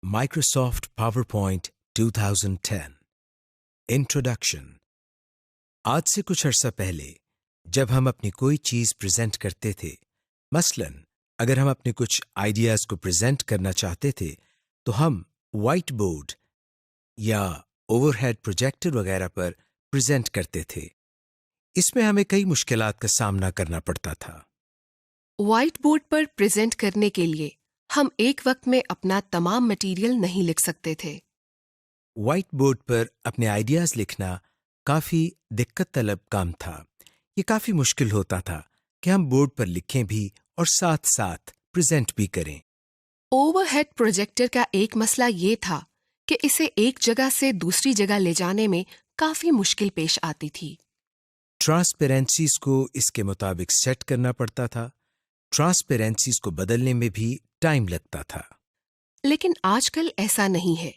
Microsoft PowerPoint 2010 introduction. आज से कुछ अर्सा पहले जब हम अपनी कोई चीज़ प्रेजेंट करते थे, मसलन अगर हम अपने कुछ आइडियाज़ को प्रेजेंट करना चाहते थे तो हम वाइट बोर्ड या ओवरहेड प्रोजेक्टर वगैरह पर प्रेजेंट करते थे। इसमें हमें कई मुश्किलात का सामना करना पड़ता था। व्हाइट बोर्ड पर प्रेजेंट करने के लिए हम एक वक्त में अपना तमाम मटेरियल नहीं लिख सकते थे। वाइट बोर्ड पर अपने आइडियाज़ लिखना काफ़ी दिक्कत तलब काम था। ये काफ़ी मुश्किल होता था कि हम बोर्ड पर लिखें भी और साथ साथ प्रेजेंट भी करें। ओवरहेड प्रोजेक्टर का एक मसला ये था कि इसे एक जगह से दूसरी जगह ले जाने में काफी मुश्किल पेश आती थी। ट्रांसपेरेंसीज को इसके मुताबिक सेट करना पड़ता था। ट्रांसपेरेंसीज को बदलने में भी टाइम लगता था। लेकिन आजकल ऐसा नहीं है,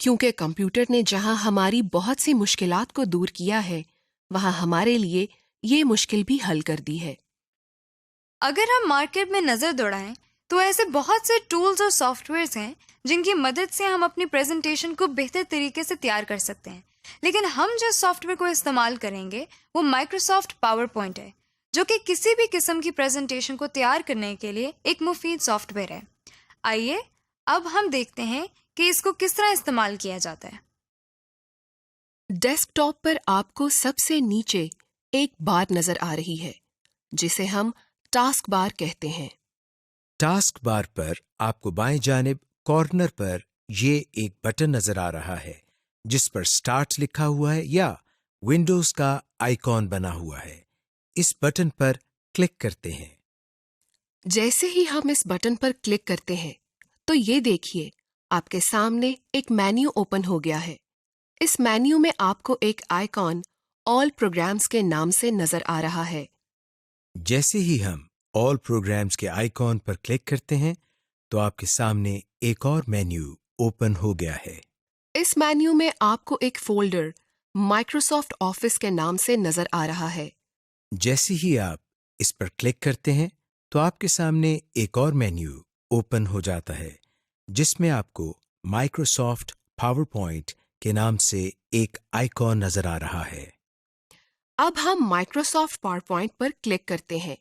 क्योंकि कंप्यूटर ने जहां हमारी बहुत सी मुश्किलात को दूर किया है, वहां हमारे लिए ये मुश्किल भी हल कर दी है। अगर हम मार्केट में नज़र दौड़ाएं तो ऐसे बहुत से टूल्स और सॉफ्टवेयर्स हैं जिनकी मदद से हम अपनी प्रेजेंटेशन को बेहतर तरीके से तैयार कर सकते हैं। लेकिन हम जिस सॉफ्टवेयर को इस्तेमाल करेंगे वो माइक्रोसॉफ्ट पावर पॉइंट है, जो कि किसी भी किस्म की प्रेजेंटेशन को तैयार करने के लिए एक मुफीद सॉफ्टवेयर है। आइए अब हम देखते हैं कि इसको किस तरह इस्तेमाल किया जाता है। डेस्कटॉप पर आपको सबसे नीचे एक बार नजर आ रही है, जिसे हम टास्क बार कहते हैं। टास्क बार पर आपको बाएं जानिब कॉर्नर पर ये एक बटन नजर आ रहा है जिस पर स्टार्ट लिखा हुआ है या विंडोज का आइकॉन बना हुआ है। इस बटन पर क्लिक करते हैं। जैसे ही हम इस बटन पर क्लिक करते हैं तो ये देखिए, आपके सामने एक मेन्यू ओपन हो गया है। इस मेन्यू में आपको एक आइकॉन ऑल प्रोग्राम्स के नाम से नजर आ रहा है। जैसे ही हम ऑल प्रोग्राम्स के आइकॉन पर क्लिक करते हैं तो आपके सामने एक और मेन्यू ओपन हो गया है। इस मेन्यू में आपको एक फोल्डर माइक्रोसॉफ्ट ऑफिस के नाम से नजर आ रहा है। जैसे ही आप इस पर क्लिक करते हैं तो आपके सामने एक और मेन्यू ओपन हो जाता है जिसमें आपको माइक्रोसॉफ्ट पावर पॉइंट के नाम से एक आइकॉन नजर आ रहा है। अब हम माइक्रोसॉफ्ट पावरपॉइंट पर क्लिक करते हैं।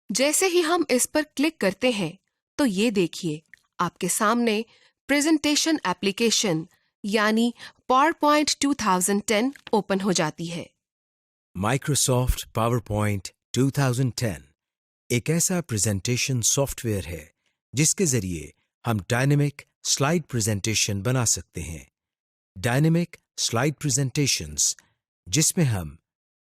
जैसे ही हम इस पर क्लिक करते हैं तो ये देखिए, आपके सामने प्रेजेंटेशन एप्लीकेशन यानी पावरपॉइंट 2010 ओपन हो जाती है। माइक्रोसॉफ्ट पावरपॉइंट 2010 एक ऐसा प्रेजेंटेशन सॉफ्टवेयर है जिसके जरिए हम डायनेमिक स्लाइड प्रेजेंटेशन बना सकते हैं। डायनेमिक स्लाइड प्रेजेंटेशंस जिसमें हम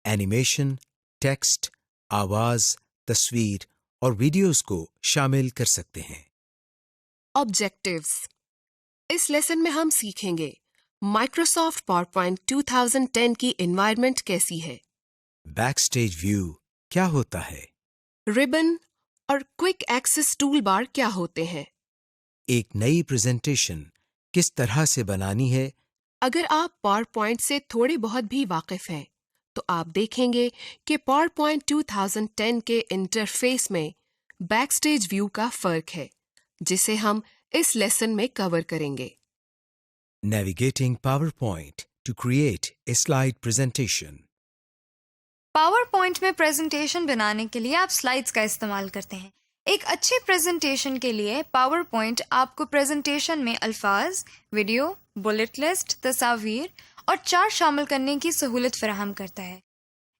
एनिमेशन, टेक्स्ट, आवाज, तस्वीर और वीडियोस को शामिल कर सकते हैं। ऑब्जेक्टिव्स। इस लेसन में हम सीखेंगे माइक्रोसॉफ्ट पावरपॉइंट 2010 की एनवायरनमेंट कैसी है, बैकस्टेज व्यू क्या होता है, रिबन और क्विक एक्सेस टूल बार क्या होते हैं। एक नई प्रेजेंटेशन किस तरह से बनानी है। अगर आप पावरपॉइंट से थोड़े बहुत भी वाकिफ हैं तो आप देखेंगे कि पावरपॉइंट 2010 के इंटरफेस में बैकस्टेज व्यू का फर्क है, जिसे हम इस लेसन में कवर करेंगे। Navigating PowerPoint to create a slide presentation. PowerPoint में प्रेजेंटेशन बनाने के लिए आप स्लाइड्स का इस्तेमाल करते हैं। एक अच्छी प्रेजेंटेशन के लिए पावर पॉइंट आपको प्रेजेंटेशन में अल्फाज, वीडियो, बुलेट लिस्ट, तस्वीर और चार्ट शामिल करने की सहूलत फराहम करता है।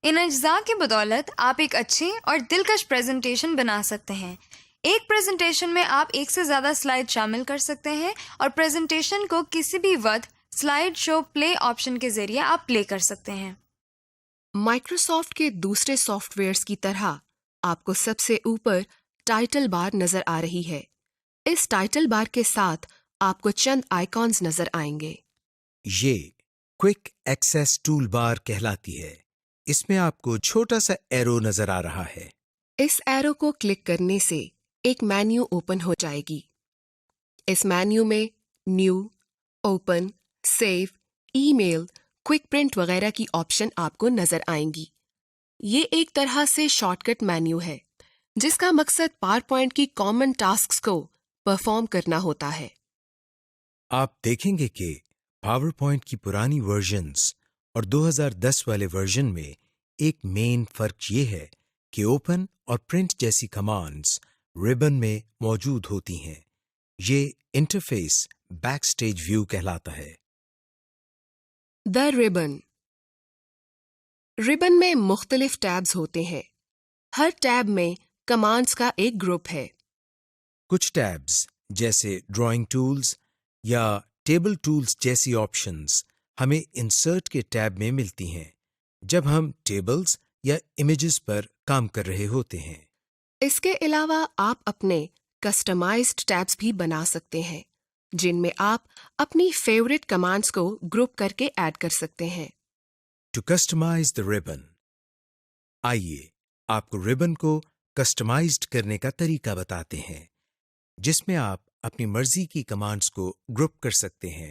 इन अज्जा की बदौलत आप एक अच्छी और दिलकश प्रेजेंटेशन बना सकते हैं। एक प्रेजेंटेशन में आप एक से ज़्यादा स्लाइड शामिल कर सकते हैं और प्रेजेंटेशन को किसी भी वक्त स्लाइड शो प्ले ऑप्शन के ज़रिए आप प्ले कर सकते हैं। माइक्रोसॉफ्ट के दूसरे सॉफ्टवेयर्स की तरह आपको सबसे ऊपर टाइटल बार नजर आ रही है। इस टाइटल बार के साथ आपको चंद आइकॉन्स नजर आएंगे। ये क्विक एक्सेस टूल बार कहलाती है। इसमें आपको छोटा सा एरो नजर आ रहा है। इस एरो को क्लिक करने से एक मेन्यू ओपन हो जाएगी। इस मेन्यू में new, open, save, email, quick print वगैरह की ऑप्शन आपको नजर आएंगी। ये एक तरह से शॉर्टकट मेन्यू है जिसका मकसद पावरपॉइंट की कॉमन टास्क्स को परफॉर्म करना होता है। آپ دیکھیں گے کہ پاور پوائنٹ کی پرانی ورژنز اور 2010 والے ورژن میں ایک مین فرق یہ ہے کہ اوپن اور پرنٹ جیسی کمانڈز ربن میں موجود ہوتی ہیں. یہ انٹرفیس بیک سٹیج ویو کہلاتا ہے. دا ربن. ربن میں مختلف ٹیبز ہوتے ہیں. ہر ٹیب میں کمانڈز کا ایک گروپ ہے. کچھ ٹیبز جیسے ڈرائنگ ٹولز یا ٹیبل ٹولز جیسی آپشنز ہمیں انسرٹ کے ٹیب میں ملتی ہیں جب ہم ٹیبلز یا امیجز پر کام کر رہے ہوتے ہیں. اس کے علاوہ آپ اپنے کسٹمائزڈ ٹیبز بھی بنا سکتے ہیں جن میں آپ اپنی فیورٹ کمانڈز کو گروپ کر کے ایڈ کر سکتے ہیں. To customise the ribbon. آئیے آپ کو ربن کو کسٹمائزڈ کرنے کا طریقہ بتاتے ہیں جس میں آپ اپنی مرضی کی کمانڈز کو گروپ کر سکتے ہیں.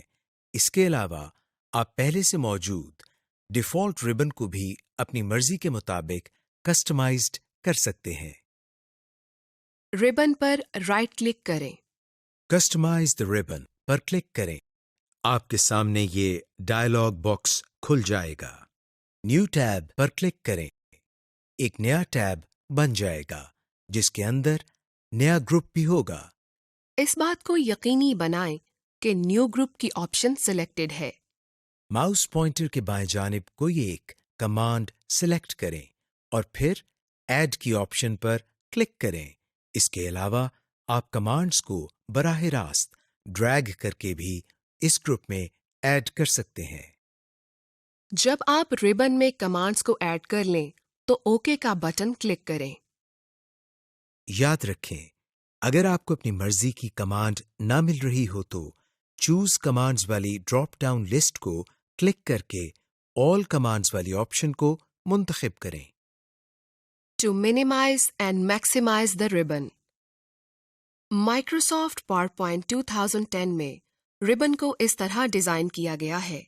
اس کے علاوہ آپ پہلے سے موجود ڈیفالٹ ربن کو بھی اپنی مرضی کے مطابق کسٹمائزڈ کر سکتے ہیں. ربن پر رائٹ کلک کریں. Customise the ribbon per click کریں. آپ کے سامنے یہ ڈائلاگ باکس کھل جائے گا. نیو ٹیب پر کلک کریں. ایک نیا ٹیب بن جائے گا جس کے اندر نیا گروپ بھی ہوگا. اس بات کو یقینی بنائیں کہ نیو گروپ کی آپشن سلیکٹڈ ہے. ماؤس پوائنٹر کے بائیں جانب کوئی ایک کمانڈ سلیکٹ کریں اور پھر ایڈ کی آپشن پر کلک کریں. اس کے علاوہ آپ کمانڈز کو براہ راست ڈریگ کر کے بھی اس گروپ میں ایڈ کر سکتے ہیں. جب آپ ربن میں کمانڈز کو ایڈ کر لیں تو اوکے کا بٹن کلک کریں. یاد رکھیں اگر آپ کو اپنی مرضی کی کمانڈ نہ مل رہی ہو تو چوز کمانڈز والی ڈراپ ڈاؤن لسٹ کو کلک کر کے آل کمانڈز والی آپشن کو منتخب کریں. To minimize and maximise the ribbon. Microsoft PowerPoint 2010 میں ربن کو اس طرح ڈیزائن کیا گیا ہے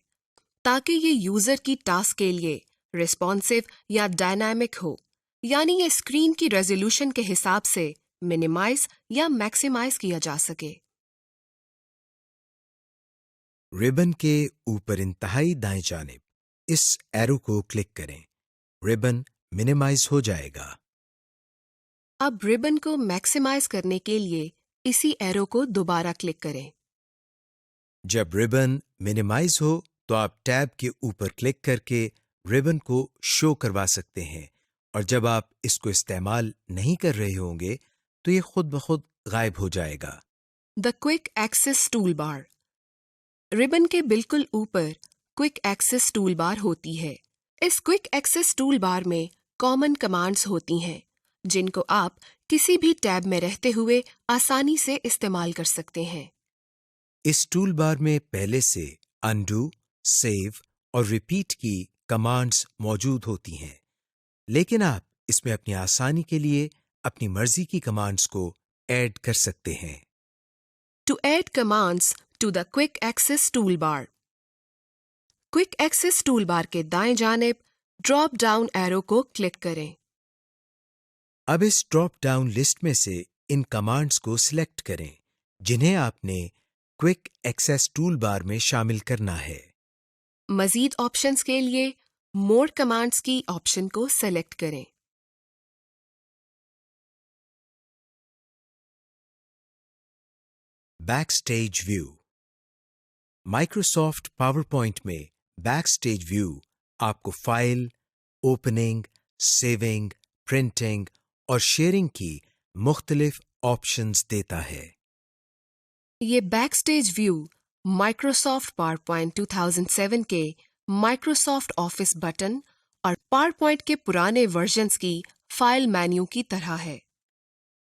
تاکہ یہ یوزر کی ٹاسک کے لیے ریسپانسو یا ڈائنامک ہو، یعنی یہ اسکرین کی ریزولوشن کے حساب سے منیمائز یا میکسیمائز کیا جا سکے. ربن کے اوپر انتہائی دائیں جانب اس ایرو کو کلک کریں. ربن منیمائز ہو جائے گا. اب ربن کو میکسیمائز کرنے کے لیے اسی ایرو کو دوبارہ کلک کریں. جب ربن منیمائز ہو تو آپ ٹیب کے اوپر کلک کر کے ربن کو شو کروا سکتے ہیں اور جب آپ اس کو استعمال نہیں کر رہے ہوں گے تو یہ خود بخود غائب ہو جائے گا. دا کوئک ایکسس ٹول بار. ربن کے بالکل اوپر کوئک ایکسس ٹول بار ہوتی ہے. اس کوئک ایکسس ٹول بار میں کامن کمانڈز ہوتی ہیں جن کو آپ کسی بھی ٹیب میں رہتے ہوئے آسانی سے استعمال کر سکتے ہیں. اس ٹول بار میں پہلے سے انڈو، سیو اور ریپیٹ کی کمانڈز موجود ہوتی ہیں لیکن آپ اس میں اپنی آسانی کے لیے اپنی مرضی کی کمانڈز کو ایڈ کر سکتے ہیں. To add commands to the quick access tool bar. Quick access tool bar کے دائیں جانب ڈراپ ڈاؤن ایرو کو کلک کریں. اب اس ڈراپ ڈاؤن لسٹ میں سے ان کمانڈز کو سلیکٹ کریں جنہیں آپ نے کوئک ایکسس ٹول بار میں شامل کرنا ہے. مزید آپشنز کے لیے مور کمانڈز کی آپشن کو سلیکٹ کریں. Backstage view. Microsoft PowerPoint میں بیک سٹیج ویو آپ کو فائل، اوپننگ، سیونگ، پرنٹنگ اور شیئرنگ کی مختلف آپشنز دیتا ہے. یہ Backstage view Microsoft PowerPoint 2007 کے مائکروسافٹ آفس بٹن اور پاور پوائنٹ کے پرانے ورژنز کی فائل مینیو کی طرح ہے.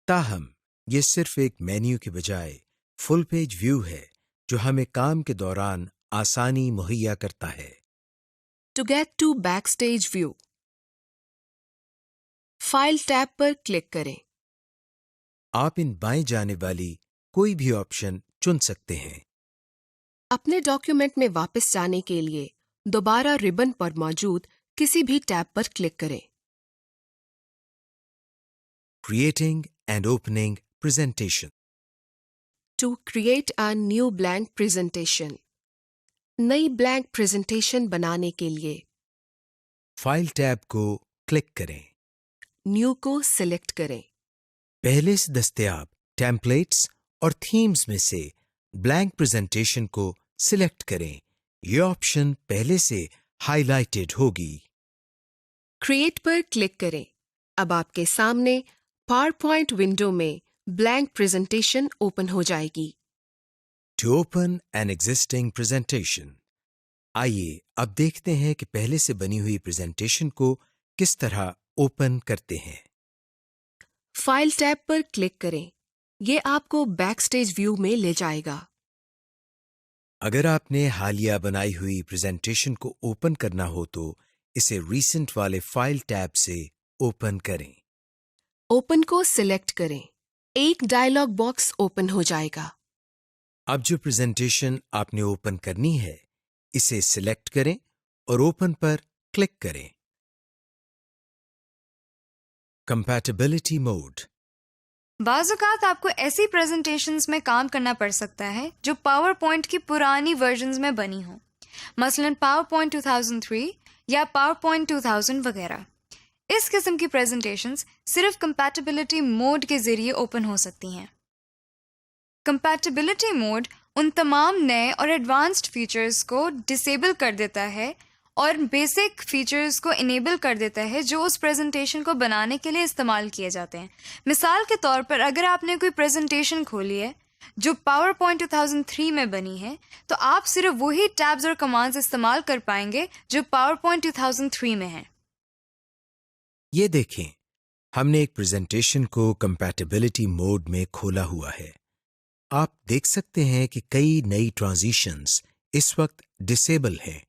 تاہم یہ صرف ایک مینیو کے بجائے فل پیج ویو ہے جو ہمیں کام کے دوران آسانی مہیا کرتا ہے. To get to Backstage view, file tab پر کلک کریں. آپ ان بائیں جانب والی کوئی بھی آپشن چن سکتے ہیں. اپنے ڈاکیومنٹ میں واپس جانے کے لیے دوبارہ ربن پر موجود کسی بھی ٹیب پر کلک کریں. Creating and opening presentation. to create a new blank presentation. नई blank presentation बनाने के लिए फाइल टैब को क्लिक करें। न्यू को सिलेक्ट करें। पहले से दस्तयाब टेम्पलेट्स और थीम्स में से ब्लैंक प्रेजेंटेशन को सिलेक्ट करें। ये ऑप्शन पहले से हाइलाइटेड होगी। क्रिएट पर क्लिक करें। अब आपके सामने PowerPoint विंडो में ब्लैंक प्रेजेंटेशन ओपन हो जाएगी। To open an existing presentation, आइए अब देखते हैं कि पहले से बनी हुई प्रेजेंटेशन को किस तरह ओपन करते हैं। फाइल टैब पर क्लिक करें। ये आपको बैकस्टेज व्यू में ले जाएगा। अगर आपने हालिया बनाई हुई प्रेजेंटेशन को ओपन करना हो तो इसे रीसेंट वाले फाइल टैब से ओपन करें। ओपन को सिलेक्ट करें। एक डायलॉग बॉक्स ओपन हो जाएगा। अब जो प्रेजेंटेशन आपने ओपन करनी है इसे सिलेक्ट करें और ओपन पर क्लिक करें। Compatibility mode. बाज़-औक़ात आपको ऐसी प्रेजेंटेशंस में काम करना पड़ सकता है जो पावर पॉइंट की पुरानी वर्जन्स में बनी हो, मसलन पावर पॉइंट 2003 या पावर पॉइंट 2000 वगैरह। इस किस्म की प्रेजेंटेशंस सिर्फ कंपैटिबिलिटी मोड के ज़रिए ओपन हो सकती हैं। कंपैटिबिलिटी मोड उन तमाम नए और एडवांस्ड फीचर्स को डिसेबल कर देता है और बेसिक फीचर्स को इनेबल कर देता है जो उस प्रेजेंटेशन को बनाने के लिए इस्तेमाल किए जाते हैं। मिसाल के तौर पर अगर आपने कोई प्रेजेंटेशन खोली है जो पावर पॉइंट 2003 में बनी है तो आप सिर्फ वही टैब्स और कमांड्स इस्तेमाल कर पाएंगे जो पावर पॉइंट 2003 में हैं। ये देखें, हमने एक प्रेजेंटेशन को कंपैटिबिलिटी मोड में खोला हुआ है। आप देख सकते हैं कि कई नई ट्रांजिशंस इस वक्त डिसेबल हैं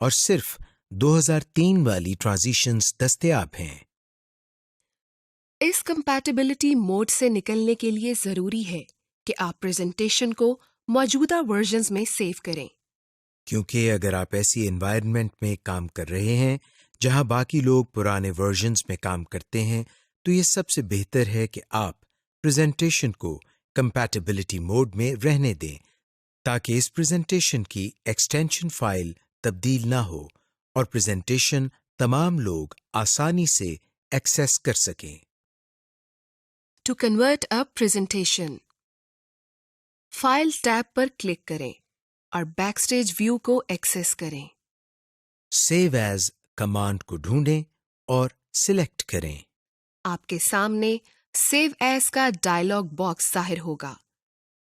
और सिर्फ 2003 वाली ट्रांजिशंस दस्तयाब हैं। इस कंपैटिबिलिटी मोड से निकलने के लिए जरूरी है कि आप प्रेजेंटेशन को मौजूदा वर्जन्स में सेव करें। क्योंकि अगर आप ऐसी एनवायरनमेंट में काम कर रहे हैं जहां बाकी लोग पुराने वर्जन्स में काम करते हैं तो ये सबसे बेहतर है कि आप प्रेजेंटेशन को कंपैटिबिलिटी मोड में रहने दें ताकि इस प्रेजेंटेशन की एक्सटेंशन फाइल तब्दील ना हो और प्रेजेंटेशन तमाम लोग आसानी से एक्सेस कर सकें। To convert a presentation, file tab पर क्लिक करें और बैकस्टेज व्यू को एक्सेस करें। सेव एज कमांड को ढूंढें और सिलेक्ट करें। आपके सामने सेव एज का डायलॉग बॉक्स जाहिर होगा।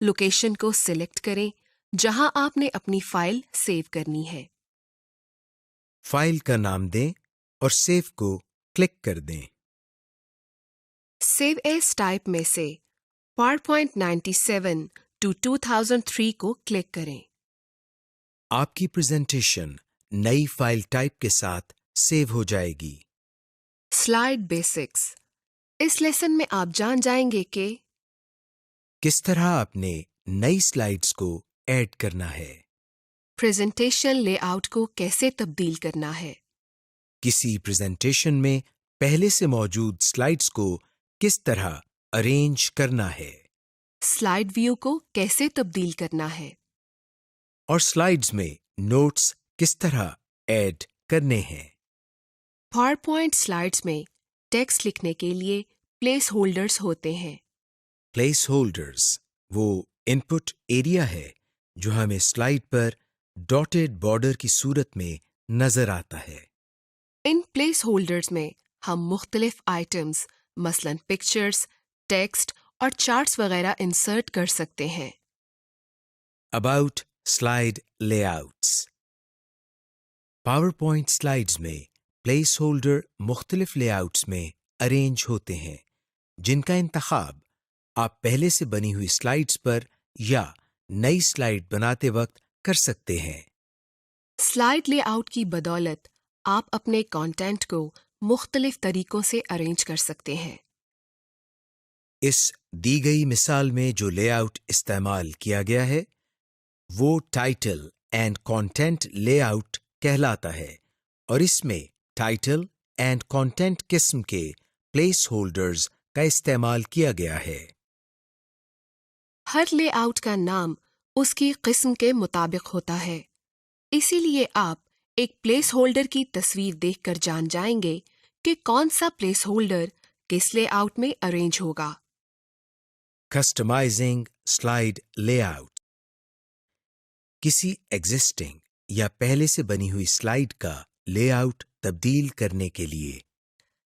लोकेशन को सिलेक्ट करें जहां आपने अपनी फाइल सेव करनी है। फाइल का नाम दें और सेव को क्लिक कर दें। सेव एज टाइप में से PowerPoint 97 to 2003 को क्लिक करें। आपकी प्रेजेंटेशन नई फाइल टाइप के साथ सेव हो जाएगी। Slide basics. इस लेसन में आप जान जाएंगे कि किस तरह आपने नई स्लाइड्स को ऐड करना है, प्रेजेंटेशन लेआउट को कैसे तब्दील करना है, किसी प्रेजेंटेशन में पहले से मौजूद स्लाइड्स को किस तरह अरेंज करना है, स्लाइड व्यू को कैसे तब्दील करना है, और स्लाइड्स में नोट्स किस तरह ऐड करने हैं। PowerPoint स्लाइड्स में टेक्स्ट लिखने के लिए प्लेस होल्डर्स होते हैं। प्लेस होल्डर्स वो इनपुट एरिया है जो हमें स्लाइड पर डॉटेड बॉर्डर की सूरत में नजर आता है। इन प्लेस होल्डर्स में हम मुख्तलिफ आइटम्स मसलन पिक्चर्स, टेक्स्ट और चार्ट्स वगैरह इंसर्ट कर सकते हैं। About slide layouts. PowerPoint slides में प्लेस होल्डर मुख्तलिफ लेआउट्स में अरेंज होते हैं जिनका इंतखाब आप पहले से बनी हुई स्लाइड्स पर या नई स्लाइड बनाते वक्त कर सकते हैं। स्लाइड लेआउट की बदौलत आप अपने कंटेंट को मुख्तलिफ तरीकों से अरेंज कर सकते हैं। इस दी गई मिसाल में जो लेआउट इस्तेमाल किया गया है वो टाइटल एंड कंटेंट लेआउट कहलाता है और इसमें टाइटल एंड कंटेंट किस्म के प्लेस होल्डर्स का इस्तेमाल किया गया है। ہر لے آؤٹ کا نام اس کی قسم کے مطابق ہوتا ہے، اسی لیے آپ ایک پلیس ہولڈر کی تصویر دیکھ کر جان جائیں گے کہ کون سا پلیس ہولڈر کس لے آؤٹ میں ارینج ہوگا۔ Customising slide lay out. کسی ایگزسٹنگ یا پہلے سے بنی ہوئی سلائیڈ کا لے آؤٹ تبدیل کرنے کے لیے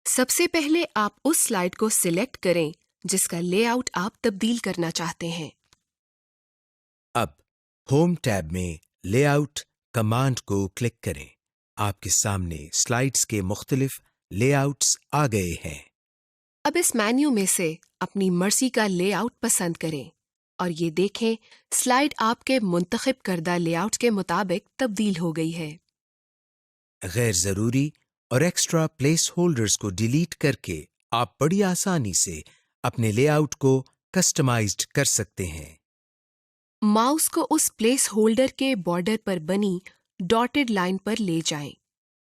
سب سے پہلے آپ اس سلائیڈ کو سلیکٹ کریں جس کا لے آؤٹ آپ تبدیل کرنا چاہتے ہیں۔ اب ہوم ٹیب میں لے آؤٹ کمانڈ کو کلک کریں۔ آپ کے سامنے سلائیڈز کے مختلف لے آؤٹس آ گئے ہیں۔ اب اس مینیو میں سے اپنی مرضی کا لے آؤٹ پسند کریں اور یہ دیکھیں سلائیڈ آپ کے منتخب کردہ لے آؤٹ کے مطابق تبدیل ہو گئی ہے۔ غیر ضروری اور ایکسٹرا پلیس ہولڈرز کو ڈیلیٹ کر کے آپ بڑی آسانی سے اپنے لے آؤٹ کو کسٹمائزڈ کر سکتے ہیں۔ ماؤس کو اس پلیس ہولڈر کے بارڈر پر بنی ڈاٹڈ لائن پر لے جائیں۔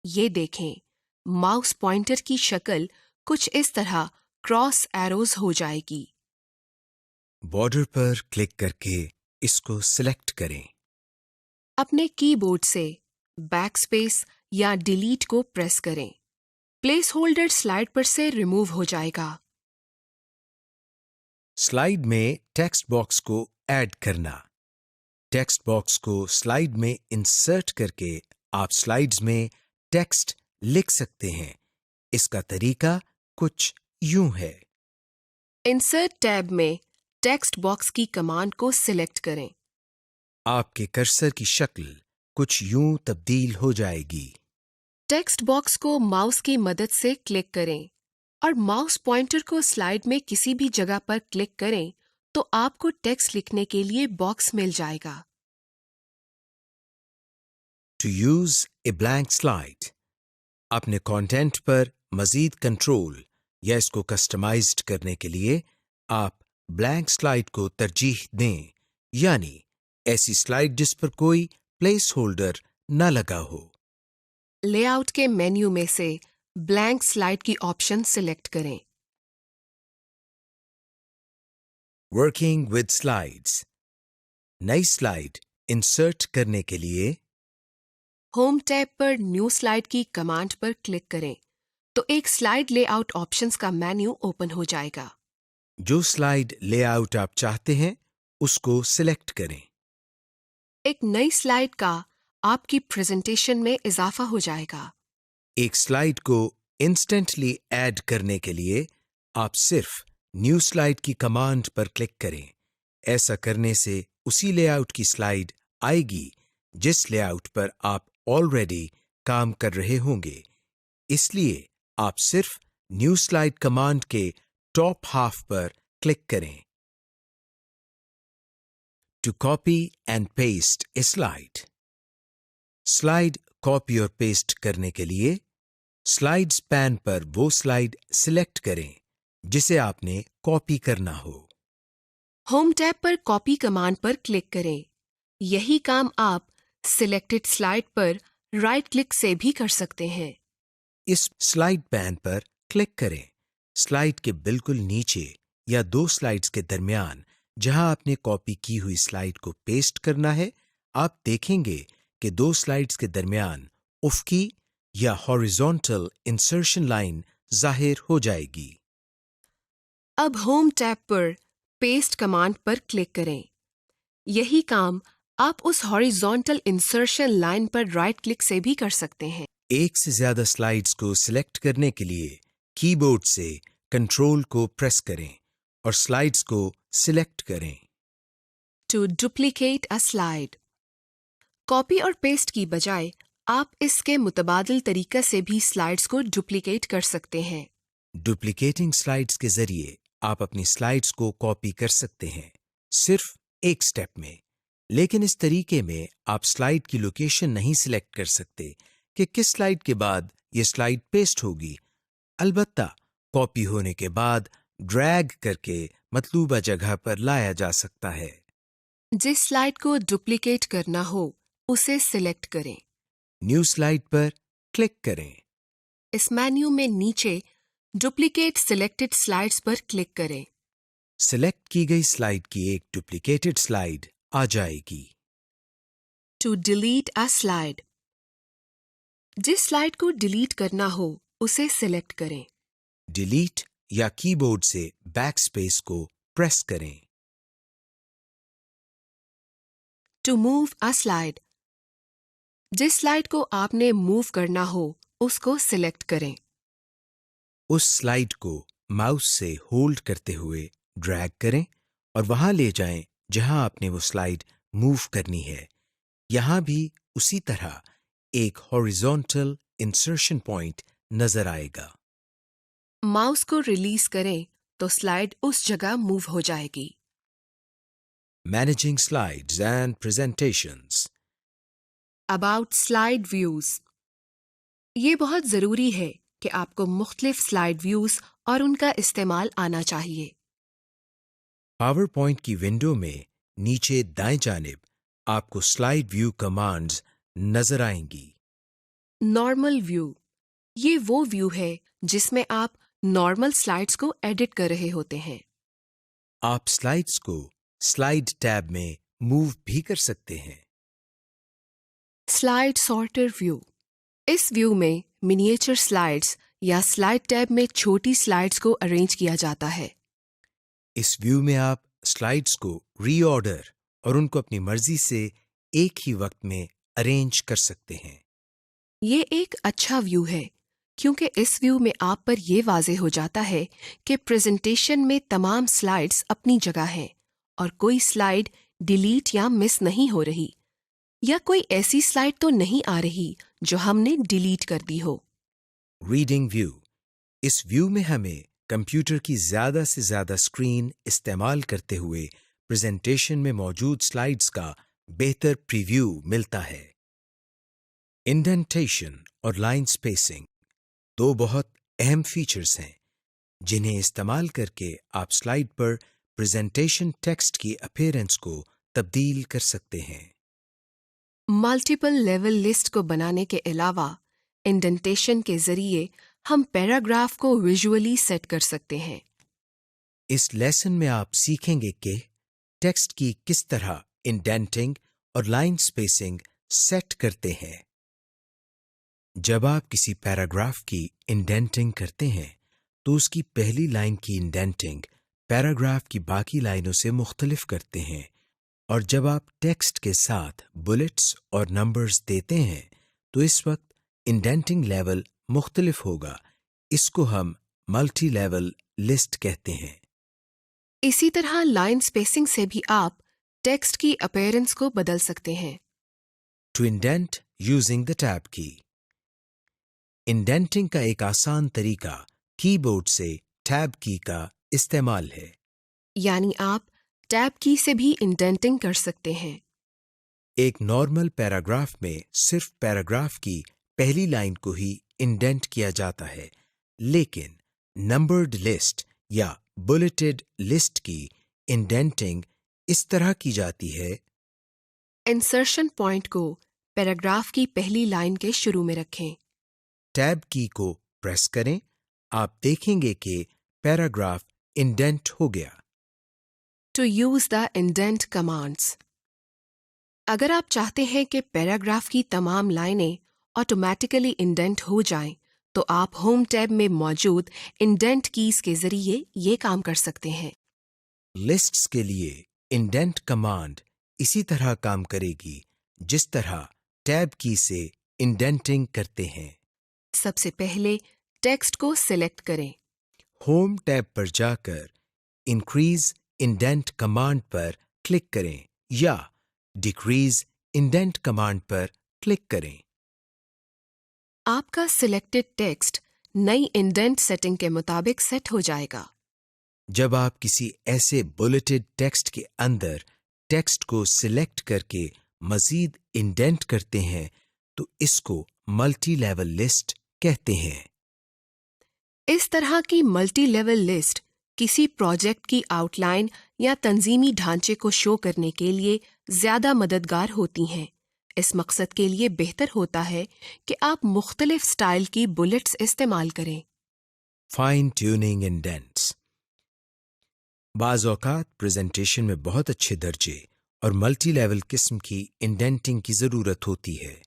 یہ دیکھیں ماؤس پوائنٹر کی شکل کچھ اس طرح کراس ایروز ہو جائے گی۔ بارڈر پر کلک کر کے اس کو سلیکٹ کریں۔ اپنے کی بورڈ سے بیک اسپیس یا ڈیلیٹ کو پریس کریں۔ پلیس ہولڈر سلائیڈ پر سے ریموو ہو جائے گا۔ سلائیڈ میں ٹیکسٹ باکس کو ایڈ کرنا۔ ٹیکسٹ باکس کو سلائیڈ میں انسرٹ کر کے آپ سلائیڈز میں ٹیکسٹ لکھ سکتے ہیں۔ اس کا طریقہ کچھ یوں ہے۔ انسرٹ ٹیب میں ٹیکسٹ باکس کی کمانڈ کو سلیکٹ کریں۔ آپ کے کرسر کی شکل کچھ یوں تبدیل ہو جائے گی۔ ٹیکسٹ باکس کو ماؤس کی مدد سے کلک کریں اور ماؤس پوائنٹر کو سلائیڈ میں کسی بھی جگہ پر کلک کریں تو آپ کو ٹیکسٹ لکھنے کے لیے باکس مل جائے گا۔ To use a blank slide. اپنے کانٹینٹ پر مزید کنٹرول یا اس کو کسٹمائزڈ کرنے کے لیے آپ بلینک سلائیڈ کو ترجیح دیں، یعنی ایسی سلائیڈ جس پر کوئی پلیس ہولڈر نہ لگا ہو۔ لے آؤٹ کے مینیو میں سے بلینک سلائیڈ کی آپشن سلیکٹ کریں۔ Working with slides. نئی سلائیڈ انسرٹ کرنے کے لیے ہوم ٹیب پر نیو سلائیڈ کی کمانڈ پر کلک کریں تو ایک سلائیڈ لے آؤٹ آپشنز کا مینیو اوپن ہو جائے گا۔ جو سلائیڈ لے آؤٹ آپ چاہتے ہیں اس کو سلیکٹ کریں۔ ایک نئی سلائیڈ کا آپ کی پریزنٹیشن میں اضافہ ہو جائے گا۔ ایک سلائیڈ کو انسٹنٹلی ایڈ کرنے کے لیے آپ صرف نیو سلائیڈ کی کمانڈ پر کلک کریں۔ ایسا کرنے سے اسی لے آؤٹ کی سلائیڈ آئے گی جس لے آؤٹ پر آپ آلریڈی کام کر رہے ہوں گے۔ اس لیے آپ صرف نیو سلائیڈ کمانڈ کے ٹاپ ہاف پر کلک کریں۔ To copy and paste a slide. Slide copy اور پیسٹ کرنے کے لیے سلائیڈز پین پر وہ سلائیڈ سلیکٹ کریں جسے آپ نے کاپی کرنا ہو۔ ہوم ٹیب پر کاپی کمانڈ پر کلک کریں۔ یہی کام آپ سلیکٹڈ سلائیڈ پر رائٹ کلک سے بھی کر سکتے ہیں۔ اس سلائیڈ پین پر کلک کریں۔ سلائیڈ کے بالکل نیچے یا دو سلائیڈز کے درمیان جہاں آپ نے کاپی کی ہوئی سلائیڈ کو پیسٹ کرنا ہے، آپ دیکھیں گے کہ دو سلائیڈز کے درمیان افقی یا ہاریزونٹل انسرشن لائن ظاہر ہو جائے گی۔ اب ہوم ٹیب پر پیسٹ کمانڈ پر کلک کریں۔ یہی کام آپ اس ہاریزونٹل انسرشن لائن پر رائٹ کلک سے بھی کر سکتے ہیں۔ ایک سے زیادہ سلائیڈز کو سلیکٹ کرنے کے لیے کی بورڈ سے کنٹرول کو پریس کریں اور سلائیڈز کو سلیکٹ کریں۔ To duplicate a slide. Copy اور پیسٹ کی بجائے آپ اس کے متبادل طریقے سے بھی سلائیڈز کو ڈپلیکیٹ کر سکتے ہیں۔ ڈپلیکیٹنگ سلائیڈز کے ذریعے آپ اپنی سلائیڈز کو کاپی کر سکتے ہیں، صرف ایک سٹیپ میں۔ لیکن اس طریقے میں آپ سلائیڈ کی لوکیشن نہیں سلیکٹ کر سکتے کہ کس سلائیڈ کے بعد یہ سلائیڈ پیسٹ ہوگی۔ البتہ کاپی ہونے کے بعد ڈریگ کر کے مطلوبہ جگہ پر لایا جا سکتا ہے۔ جس سلائیڈ کو ڈپلیکیٹ کرنا ہو اسے سلیکٹ کریں۔ نیو سلائیڈ پر کلک کریں۔ اس مینیو میں نیچے ڈپلیکیٹ سلیکٹڈ سلائیڈز پر کلک کریں۔ सिलेक्ट की गई स्लाइड की एक डुप्लीकेटेड स्लाइड आ जाएगी. To delete a slide. जिस स्लाइड को डिलीट करना हो उसे सिलेक्ट करें. डिलीट या कीबोर्ड से बैक स्पेस को प्रेस करें. To move a slide. जिस स्लाइड को आपने मूव करना हो उसको सिलेक्ट करें. उस स्लाइड को माउस से होल्ड करते हुए ड्रैग करें और वहां ले जाएं जहां आपने वो स्लाइड मूव करनी है. यहां भी उसी तरह एक हॉरिजॉन्टल इंसर्शन पॉइंट नजर आएगा. माउस को रिलीज करें तो स्लाइड उस जगह मूव हो जाएगी. Managing slides and presentations. About slide views. ये बहुत ज़रूरी है कि आपको मुख्तलिफ स्लाइड व्यूज और उनका इस्तेमाल आना चाहिए. पावर पॉइंट की विंडो में नीचे दाएं जानिब आपको स्लाइड व्यू कमांड्स नजर आएंगी. Normal view. ये वो व्यू है जिसमें आप नॉर्मल स्लाइड्स को एडिट कर रहे होते हैं. आप स्लाइड्स को स्लाइड टैब में मूव भी कर सकते हैं. Slide sorter view. इस व्यू में मिनिएचर स्लाइड्स या स्लाइड टैब में छोटी स्लाइड्स को अरेंज किया जाता है. इस व्यू में आप स्लाइड्स को रीऑर्डर और उनको अपनी मर्जी से एक ही वक्त में अरेंज कर सकते हैं. ये एक अच्छा व्यू है क्योंकि इस व्यू में आप पर यह वाज़े हो जाता है कि प्रेजेंटेशन में तमाम स्लाइड्स अपनी जगह हैं और कोई स्लाइड डिलीट या मिस नहीं हो रही या कोई ऐसी स्लाइड तो नहीं आ रही जो हमने डिलीट कर दी हो. Reading view. इस व्यू में हमें कंप्यूटर की ज़्यादा से ज़्यादा स्क्रीन इस्तेमाल करते हुए प्रेजेंटेशन में मौजूद स्लाइड्स का बेहतर प्रीव्यू मिलता है. इंडेंटेशन और लाइन स्पेसिंग दो बहुत अहम फीचर्स हैं जिन्हें इस्तेमाल करके आप स्लाइड पर प्रेजेंटेशन टेक्स्ट की अपीयरेंस को तब्दील कर सकते हैं. मल्टीपल लेवल लिस्ट को बनाने के अलावा इंडेंटेशन के जरिए हम पैराग्राफ को विजुअली सेट कर सकते हैं. इस लेसन में आप सीखेंगे कि टेक्स्ट की किस तरह इंडेंटिंग और लाइन स्पेसिंग सेट करते हैं. जब आप किसी पैराग्राफ की इंडेंटिंग करते हैं तो उसकी पहली लाइन की इंडेंटिंग पैराग्राफ की बाकी लाइनों से मुख्तलिफ करते हैं और जब आप टेक्स्ट के साथ बुलेट्स और नंबर्स देते हैं तो इस वक्त इंडेंटिंग लेवल मुख्तलिफ होगा. इसको हम मल्टी लेवल लिस्ट कहते हैं. इसी तरह लाइन स्पेसिंग से भी आप टेक्स्ट की अपीयरेंस को बदल सकते हैं. To indent using the tab key. Indenting का एक आसान तरीका कीबोर्ड से टैब की का इस्तेमाल है. यानी आप टैब की से भी इंडेंटिंग कर सकते हैं. एक नॉर्मल पैराग्राफ में सिर्फ पैराग्राफ की पहली लाइन को ही इंडेंट किया जाता है, लेकिन नंबर्ड लिस्ट या बुलेटेड लिस्ट की इंडेंटिंग इस तरह की जाती है. इंसर्शन पॉइंट को पैराग्राफ की पहली लाइन के शुरू में रखें. टैब की को प्रेस करें. आप देखेंगे कि पैराग्राफ इंडेंट हो गया. To use the indent commands. अगर आप चाहते हैं कि पैराग्राफ की तमाम लाइनें ऑटोमेटिकली इंडेंट हो जाएं, तो आप होम टैब में मौजूद इंडेंट कीज के जरिए ये काम कर सकते हैं. लिस्ट्स के लिए इंडेंट कमांड इसी तरह काम करेगी जिस तरह टैब की से इंडेंटिंग करते हैं. सबसे पहले टेक्स्ट को सिलेक्ट करें. होम टैब पर जाकर इंक्रीज इंडेंट कमांड पर क्लिक करें या डिक्रीज इंडेंट कमांड पर क्लिक करें. आपका सिलेक्टेड टेक्स्ट नई इंडेंट सेटिंग के मुताबिक सेट हो जाएगा. जब आप किसी ऐसे बुलेटेड टेक्स्ट के अंदर टेक्स्ट को सिलेक्ट करके मजीद इंडेंट करते हैं तो इसको मल्टी लेवल लिस्ट कहते हैं. इस तरह की मल्टी लेवल लिस्ट किसी प्रोजेक्ट की आउटलाइन या तंजीमी ढांचे को शो करने के लिए ज़्यादा मददगार होती हैं. इस मकसद के लिए बेहतर होता है कि आप मुख्तलिफ स्टाइल की बुलेट्स इस्तेमाल करें. Fine tuning indents. बाज़ औक़ात प्रेजेंटेशन में बहुत अच्छे दर्जे और मल्टी लेवल किस्म की इंडेंटिंग की ज़रूरत होती है।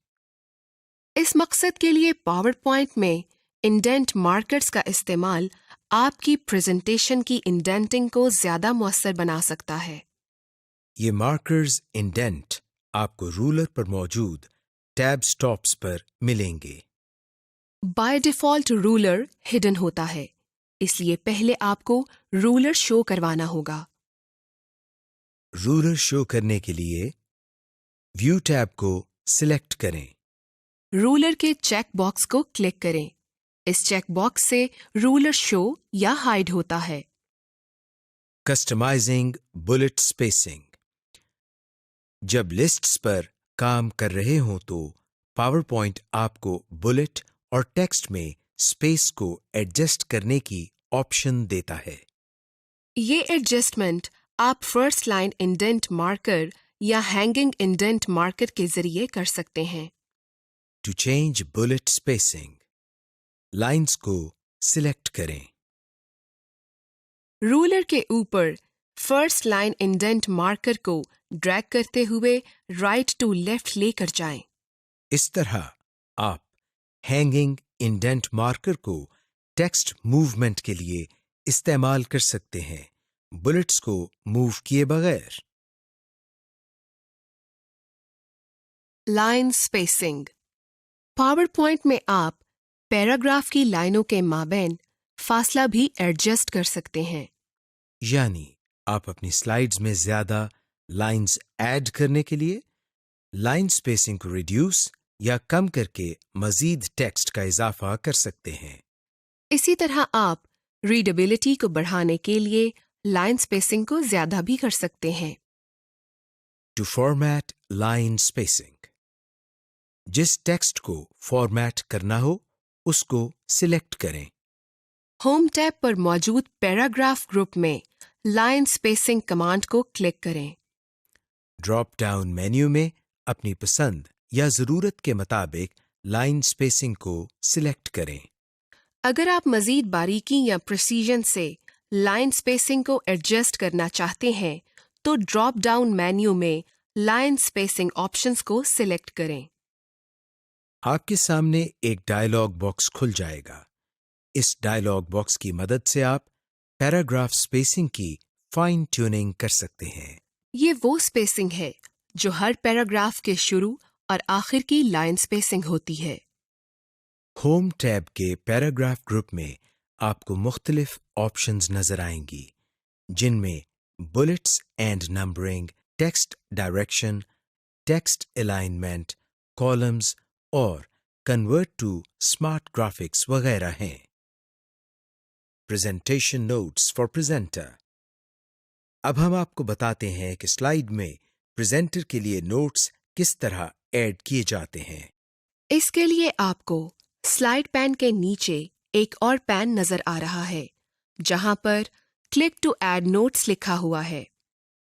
इस मकसद के लिए पावर पॉइंट में इंडेंट मार्कर्स का इस्तेमाल आपकी प्रेजेंटेशन की इंडेंटिंग को ज़्यादा मुअस्सर बना सकता है। ये मार्कर्स इंडेंट आपको रूलर पर मौजूद टैब स्टॉप्स पर मिलेंगे। बाय डिफ़ॉल्ट रूलर हिडन होता है, इसलिए पहले आपको रूलर शो करवाना होगा। रूलर शो करने के लिए व्यू टैब को सिलेक्ट करें। रूलर के चेक बॉक्स को क्लिक करें। इस चेक बॉक्स से रूलर शो या हाइड होता है। Customising bullet spacing. जब लिस्ट्स पर काम कर रहे हों तो पावर पॉइंट आपको बुलेट और टेक्स्ट में स्पेस को एडजस्ट करने की ऑप्शन देता है। ये एडजस्टमेंट आप फर्स्ट लाइन इंडेंट मार्कर या हैंगिंग इंडेंट मार्कर के जरिए कर सकते हैं। To change bullet spacing, lines को सिलेक्ट करें। रूलर के ऊपर फर्स्ट लाइन इंडेंट मार्कर को ड्रैग करते हुए राइट टू लेफ्ट लेकर जाएं। इस तरह आप हैंगिंग इंडेंट मार्कर को टेक्स्ट मूवमेंट के लिए इस्तेमाल कर सकते हैं, बुलेट्स को मूव किए बगैर। Line spacing. पावर पॉइंट में आप पैराग्राफ की लाइनों के माबैन फासला भी एडजस्ट कर सकते हैं। यानी आप अपनी स्लाइड्स में ज्यादा लाइंस ऐड करने के लिए लाइन स्पेसिंग को रिड्यूस या कम करके मजीद टेक्स्ट का इजाफा कर सकते हैं। इसी तरह आप रीडेबिलिटी को बढ़ाने के लिए लाइन स्पेसिंग को ज्यादा भी कर सकते हैं। टू फॉर्मेट लाइन स्पेसिंग, जिस टेक्स्ट को फॉर्मेट करना हो उसको सिलेक्ट करें। होम टैब पर मौजूद पैराग्राफ ग्रुप में लाइन स्पेसिंग कमांड को क्लिक करें। ड्रॉप डाउन मेन्यू में अपनी पसंद या ज़रूरत के मुताबिक लाइन स्पेसिंग को सिलेक्ट करें। अगर आप मजीद बारीकी या प्रिसीजन से लाइन स्पेसिंग को एडजस्ट करना चाहते हैं तो ड्रॉप डाउन मेन्यू में लाइन स्पेसिंग ऑप्शंस को सिलेक्ट करें। आपके सामने एक डायलॉग बॉक्स खुल जाएगा। इस डायलॉग बॉक्स की मदद से आप पैराग्राफ स्पेसिंग की फाइन ट्यूनिंग कर सकते हैं। ये वो स्पेसिंग है जो हर पैराग्राफ के शुरू और आखिर की लाइन स्पेसिंग होती है। होम टैब के पैराग्राफ ग्रुप में आपको मुख्तलिफ ऑप्शंस नजर आएंगी, जिनमें bullets and numbering, text direction, text alignment, columns और कन्वर्ट टू स्मार्ट ग्राफिक्स वगैरह हैं। Presentation notes for presenter. अब हम आपको बताते हैं कि स्लाइड में प्रेजेंटर के लिए नोट्स किस तरह ऐड किए जाते हैं। इसके लिए आपको स्लाइड पैन के नीचे एक और पैन नजर आ रहा है जहां पर क्लिक टू ऐड नोट्स लिखा हुआ है।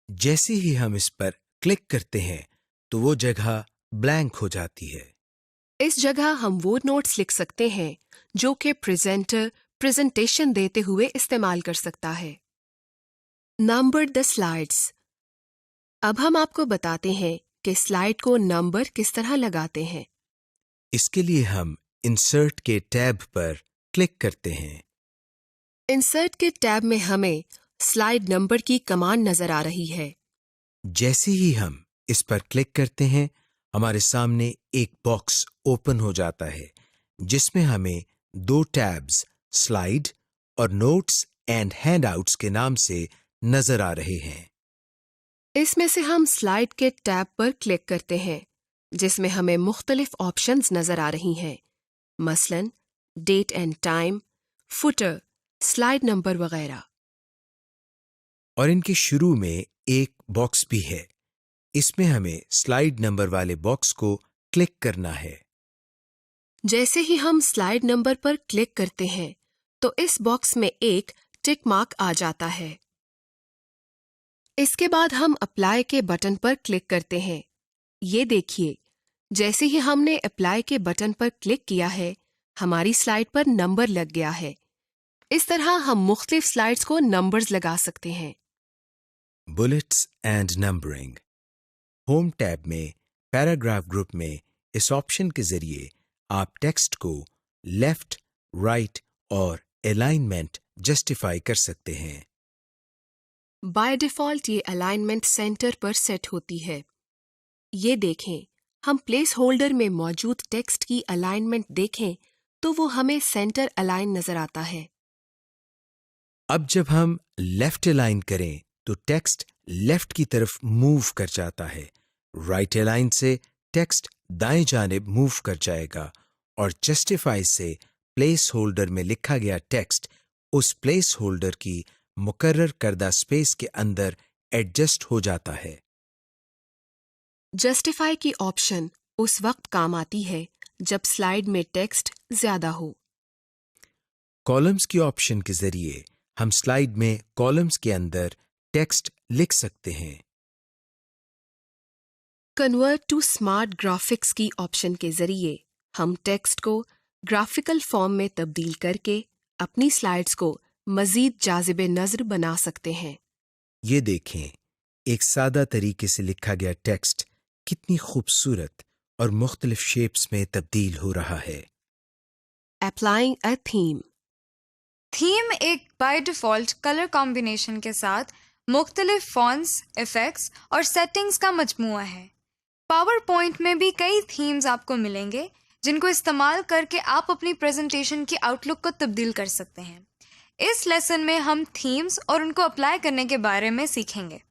जैसे ही हम इस पर क्लिक करते हैं तो वो जगह ब्लैंक हो जाती है। इस जगह हम वो नोट्स लिख सकते हैं जो कि प्रेजेंटर प्रेजेंटेशन देते हुए इस्तेमाल कर सकता है। Number the slides. अब हम आपको बताते हैं कि स्लाइड को नंबर किस तरह लगाते हैं। इसके लिए हम इंसर्ट के टैब पर क्लिक करते हैं। इंसर्ट के टैब में हमें स्लाइड नंबर की कमांड नजर आ रही है। जैसे ही हम इस पर क्लिक करते हैं हमारे सामने एक बॉक्स ओपन हो जाता है जिसमें हमें दो टैब्स स्लाइड और नोट्स एंड हैंडआउट्स के नाम से नजर आ रहे हैं। इसमें से हम स्लाइड के टैब पर क्लिक करते हैं जिसमें हमें मुख्तलिफ ऑप्शंस नजर आ रही हैं, मसलन date and time, footer, slide number वगैरह। और इनके शुरू में एक बॉक्स भी है। इसमें हमें स्लाइड नंबर वाले बॉक्स को क्लिक करना है। जैसे ही हम स्लाइड नंबर पर क्लिक करते हैं तो इस बॉक्स में एक टिक मार्क आ जाता है। इसके बाद हम अप्लाई के बटन पर क्लिक करते हैं। ये देखिए, जैसे ही हमने अप्लाई के बटन पर क्लिक किया है हमारी स्लाइड पर नंबर लग गया है। इस तरह हम मुख्तलिफ स्लाइड्स को नंबर्स लगा सकते हैं। Bullets and numbering. Home tab में पैराग्राफ ग्रुप में इस ऑप्शन के जरिए आप टेक्स्ट को लेफ्ट, राइट और अलाइनमेंट जस्टिफाई कर सकते हैं। बाय डिफ़ॉल्ट ये अलाइनमेंट सेंटर पर सेट होती है। ये देखें, हम प्लेस होल्डर में मौजूद टेक्स्ट की अलाइनमेंट देखें तो वो हमें सेंटर अलाइन नजर आता है। अब जब हम लेफ्ट अलाइन करें तो टेक्स्ट लेफ्ट की तरफ मूव कर जाता है। राइट अलाइन से टेक्स्ट दाएं जानिब मूव कर जाएगा और जस्टिफाई से प्लेस होल्डर में लिखा गया टेक्स्ट उस प्लेस होल्डर की मुकर्रर करदा स्पेस के अंदर एडजस्ट हो जाता है। जस्टिफाई की ऑप्शन उस वक्त काम आती है जब स्लाइड में टेक्स्ट ज्यादा हो। कॉलम्स की ऑप्शन के जरिए हम स्लाइड में कॉलम्स के अंदर टेक्स्ट लिख सकते हैं। कन्वर्ट टू स्मार्ट ग्राफिक्स की ऑप्शन के जरिए हम टेक्स्ट को ग्राफिकल फॉर्म में तब्दील करके अपनी स्लाइड्स को मजीद जाज़िब नज़र बना सकते हैं। ये देखें, एक सादा तरीके से लिखा गया टेक्स्ट कितनी खूबसूरत और मुख्तलिफ शेप्स में तब्दील हो रहा है। Applying a theme. थीम एक बाय डिफ़ॉल्ट कलर कॉम्बिनेशन के साथ मुख्तलिफ फॉन्ट्स, इफ़ेक्ट्स और सेटिंग्स का मजमूआ है। पावर पॉइंट में भी कई थीम्स आपको मिलेंगे जिनको इस्तेमाल करके आप अपनी प्रेजेंटेशन की आउटलुक को तब्दील कर सकते हैं। इस लेसन में हम थीम्स और उनको अप्लाई करने के बारे में सीखेंगे।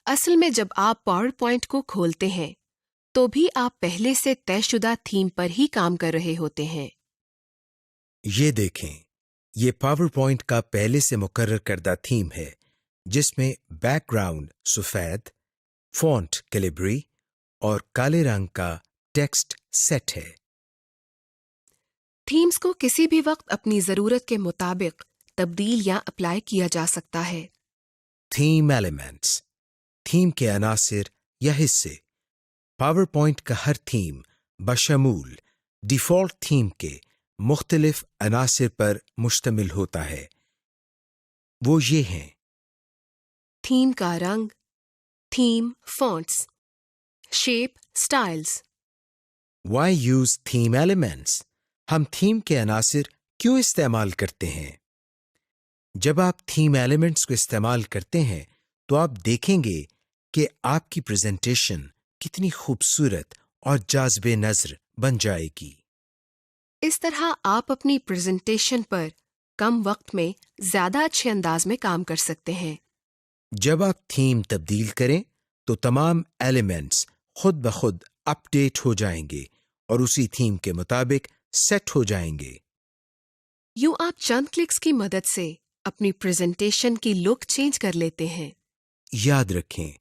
असल में जब आप पावर पॉइंट को खोलते हैं तो भी आप पहले से तयशुदा थीम पर ही काम कर रहे होते हैं। ये देखें, ये पावर पॉइंट का पहले से मुकर्रर करदा थीम है जिसमें बैकग्राउंड सफेद, फॉन्ट कैलिब्री और काले रंग का टेक्स्ट सेट है। थीम्स को किसी भी वक्त अपनी ज़रूरत के मुताबिक तब्दील या अप्लाई किया जा सकता है। थीम एलिमेंट्स, थीम के अनासिर या हिस्से। पावर पॉइंट का हर थीम बशमूल डिफ़ॉल्ट थीम के मुख्तलिफ अनासिर पर मुश्तमिल होता है। वो ये हैं: थीम का रंग, theme fonts, shape, styles. Why use theme elements? हम थीम के अनासिर क्यों इस्तेमाल करते हैं? जब आप थीम एलिमेंट्स को इस्तेमाल करते हैं तो आप देखेंगे कि आपकी प्रेजेंटेशन कितनी खूबसूरत और जाज़िबे नज़र बन जाएगी। इस तरह आप अपनी प्रेजेंटेशन पर कम वक्त में ज्यादा अच्छे अंदाज में काम कर सकते हैं। जब आप थीम तब्दील करें तो तमाम एलिमेंट्स खुद ब खुद अपडेट हो जाएंगे और उसी थीम के मुताबिक सेट हो जाएंगे। यूं आप चंद क्लिक्स की मदद से अपनी प्रेजेंटेशन की लुक चेंज कर लेते हैं। याद रखें,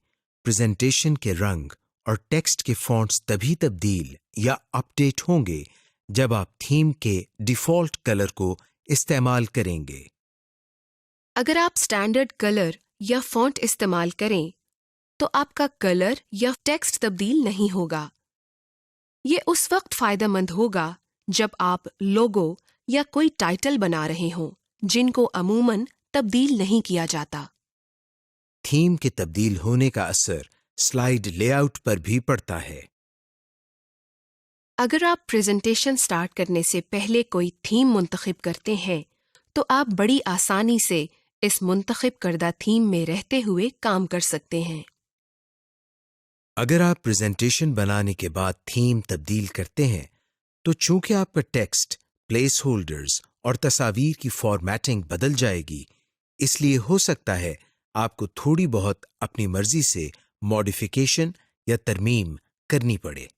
प्रेजेंटेशन के रंग और टेक्स्ट के फॉन्ट्स तभी तब्दील या अपडेट होंगे जब आप थीम के डिफ़ॉल्ट कलर को इस्तेमाल करेंगे। अगर आप स्टैंडर्ड कलर या फॉन्ट इस्तेमाल करें तो आपका कलर या टेक्स्ट तब्दील नहीं होगा। ये उस वक्त फायदेमंद होगा जब आप लोगो या कोई टाइटल बना रहे हों जिनको अमूमन तब्दील नहीं किया जाता। थीम के तब्दील होने का असर स्लाइड लेआउट पर भी पड़ता है। अगर आप प्रेजेंटेशन स्टार्ट करने से पहले कोई थीम मुंतखब करते हैं तो आप बड़ी आसानी से इस मुंतखब करदा थीम में रहते हुए काम कर सकते हैं। अगर आप प्रेजेंटेशन बनाने के बाद थीम तब्दील करते हैं तो चूंकि आपका टेक्स्ट, प्लेस होल्डर्स और तस्वीर की फॉर्मेटिंग बदल जाएगी, इसलिए हो सकता है आपको थोड़ी बहुत अपनी मर्जी से मॉडिफिकेशन या तरमीम करनी पड़े।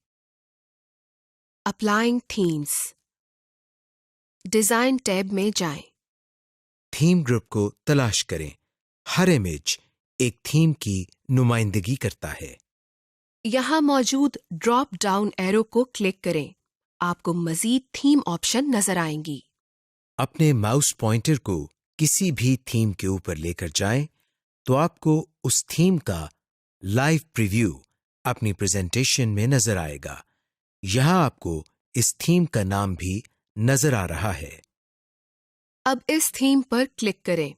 Applying themes. डिजाइन टैब में जाएं। थीम ग्रुप को तलाश करें। हर इमेज एक थीम की नुमाइंदगी करता है। यहाँ मौजूद ड्रॉप डाउन एरो को क्लिक करें। आपको मजीद थीम ऑप्शन नजर आएंगी। अपने माउस पॉइंटर को किसी भी थीम के ऊपर लेकर जाएं तो आपको उस थीम का लाइव प्रीव्यू अपनी प्रेजेंटेशन में नजर आएगा। यहाँ आपको इस थीम का नाम भी नजर आ रहा है। अब इस थीम पर क्लिक करें।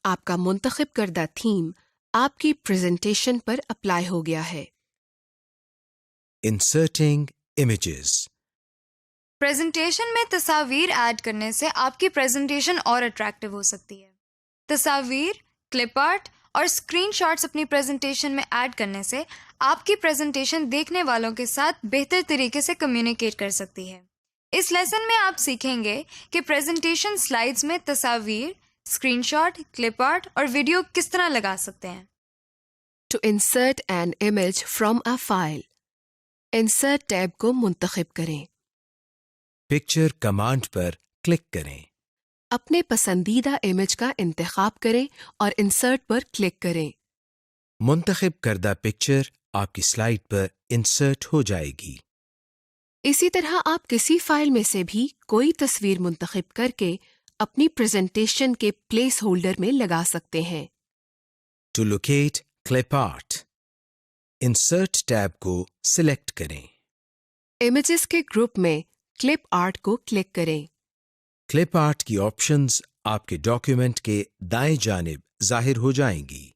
آپ کا منتخب کردہ تھیم آپ کی پریزنٹیشن پر اپلائی ہو گیا ہے. Inserting images. پریزنٹیشن میں تصاویر ایڈ کرنے سے آپ کی پریزنٹیشن اور اٹریکٹیو ہو سکتی ہے. تصاویر، کلپ آرٹ اور اسکرین شاٹس اپنی پریزنٹیشن میں ایڈ کرنے سے آپ کی پریزنٹیشن دیکھنے والوں کے ساتھ بہتر طریقے سے کمیونیکیٹ کر سکتی ہے. اس لیسن میں آپ سیکھیں گے کہ پریزنٹیشن سلائیڈز میں تصاویر، اسکرین شاٹ، کلپ آرٹ اور ویڈیو کس طرح لگا سکتے ہیں. To insert an image from a file, insert tab کو منتخب کریں. پکچر کمانڈ پر کلک کریں. اپنے پسندیدہ امیج کا انتخاب کریں اور انسرٹ پر کلک کریں. منتخب کردہ پکچر آپ کی سلائیڈ پر انسرٹ ہو جائے گی. اسی طرح آپ کسی فائل میں سے بھی کوئی تصویر منتخب کر کے اپنی پریزنٹیشن کے پلیس ہولڈر میں لگا سکتے ہیں. To locate clip art, insert tab کو سلیکٹ کریں. امیجز کے گروپ میں کلپ آرٹ کو کلک کریں. کلپ آرٹ کی آپشنز آپ کے ڈاکیومنٹ کے دائیں جانب ظاہر ہو جائیں گی.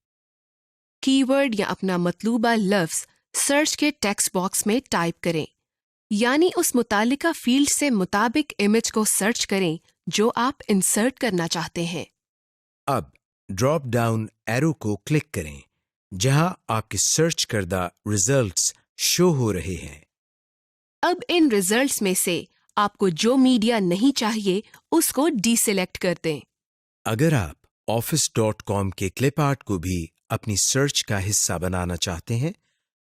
کی ورڈ یا اپنا مطلوبہ لفظ سرچ کے ٹیکسٹ باکس میں ٹائپ کریں، یعنی اس متعلقہ فیلڈ سے مطابق امیج کو سرچ کریں جو آپ انسرٹ کرنا چاہتے ہیں. اب ڈراپ ڈاؤن ایرو کو کلک کریں جہاں آپ کے سرچ کردہ ریزلٹس شو ہو رہے ہیں. اب ان ریزلٹس میں سے آپ کو جو میڈیا نہیں چاہیے اس کو ڈی سلیکٹ کر دیں. اگر آپ office.com کے کلپ آرٹ کو بھی اپنی سرچ کا حصہ بنانا چاہتے ہیں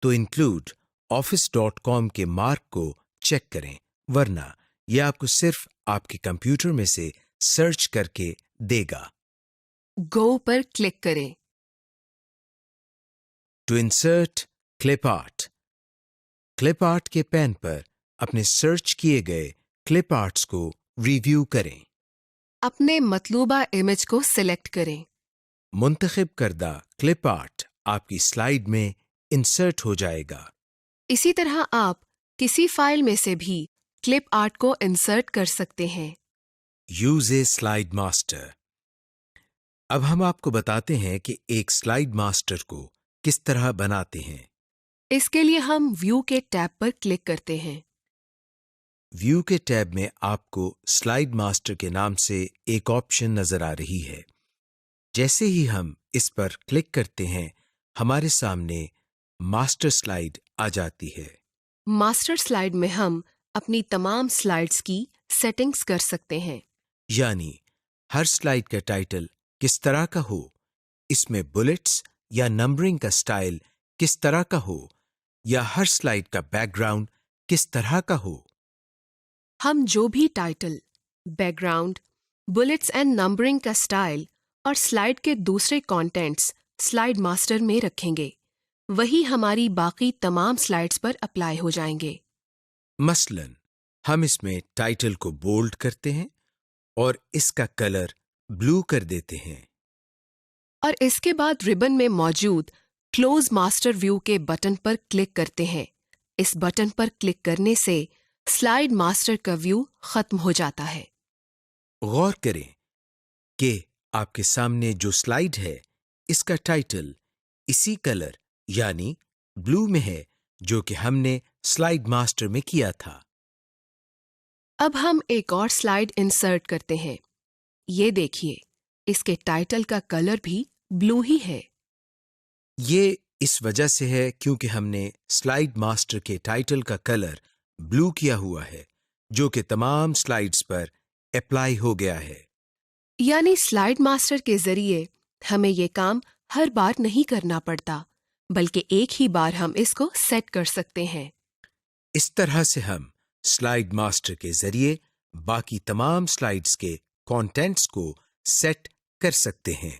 تو انکلوڈ office.com کے مارک کو چیک کریں، ورنہ یہ آپ کو صرف آپ کے کمپیوٹر میں سے سرچ کر کے دے گا. گو پر کلک کریں. To insert clip art, clip art کے پین پر اپنے سرچ کیے گئے کلپ آرٹس کو ریویو کریں. اپنے مطلوبہ امیج کو سلیکٹ کریں. منتخب کردہ کلپ آرٹ آپ کی سلائیڈ میں انسرٹ ہو جائے گا. اسی طرح آپ کسی فائل میں سے بھی کلپ آرٹ کو انسرٹ کر سکتے ہیں. Use a slide master. اب ہم آپ کو بتاتے ہیں کہ ایک سلائیڈ ماسٹر کو کس طرح بناتے ہیں. اس کے لیے ہم ویو کے ٹیب پر کلک کرتے ہیں. ویو کے ٹیب میں آپ کو سلائیڈ ماسٹر کے نام سے ایک آپشن نظر آ رہی ہے. جیسے ہی ہم اس پر کلک کرتے ہیں ہمارے سامنے ماسٹر سلائیڈ آ جاتی ہے. ماسٹر سلائیڈ میں ہم اپنی تمام سلائیڈز کی سیٹنگز کر سکتے ہیں. یعنی ہر سلائیڈ کا ٹائٹل کس طرح کا ہو، اس میں بلٹس یا نمبرنگ کا سٹائل کس طرح کا ہو، یا ہر سلائیڈ کا بیک گراؤنڈ کس طرح کا ہو. ہم جو بھی title, background, bullets and numbering کا سٹائل اور سلائیڈ کے دوسرے کانٹینٹس سلائیڈ ماسٹر میں رکھیں گے وہی ہماری باقی تمام سلائیڈز پر اپلائی ہو جائیں گے. مثلا ہم اس میں ٹائٹل کو بولڈ کرتے ہیں اور اس کا کلر بلو کر دیتے ہیں. اور اس کے بعد ربن میں موجود کلوز ماسٹر ویو کے بٹن پر کلک کرتے ہیں. اس بٹن پر کلک کرنے سے سلائیڈ ماسٹر کا ویو ختم ہو جاتا ہے. غور کریں کہ آپ کے سامنے جو سلائیڈ ہے اس کا ٹائٹل اسی کلر یعنی بلو میں ہے جو کہ ہم نے سلائیڈ ماسٹر میں کیا تھا. اب ہم ایک اور سلائیڈ انسرٹ کرتے ہیں. یہ دیکھیے اس کے ٹائٹل کا کلر بھی بلو ہی ہے. یہ اس وجہ سے ہے کیونکہ ہم نے سلائیڈ ماسٹر کے ٹائٹل کا کلر بلو کیا ہوا ہے جو کہ تمام سلائیڈز پر اپلائی ہو گیا ہے. یعنی سلائیڈ ماسٹر کے ذریعے ہمیں یہ کام ہر بار نہیں کرنا پڑتا بلکہ ایک ہی بار ہم اس کو سیٹ کر سکتے ہیں. اس طرح سے ہم سلائیڈ ماسٹر کے ذریعے باقی تمام سلائیڈز کے کانٹینٹس کو سیٹ کر سکتے ہیں.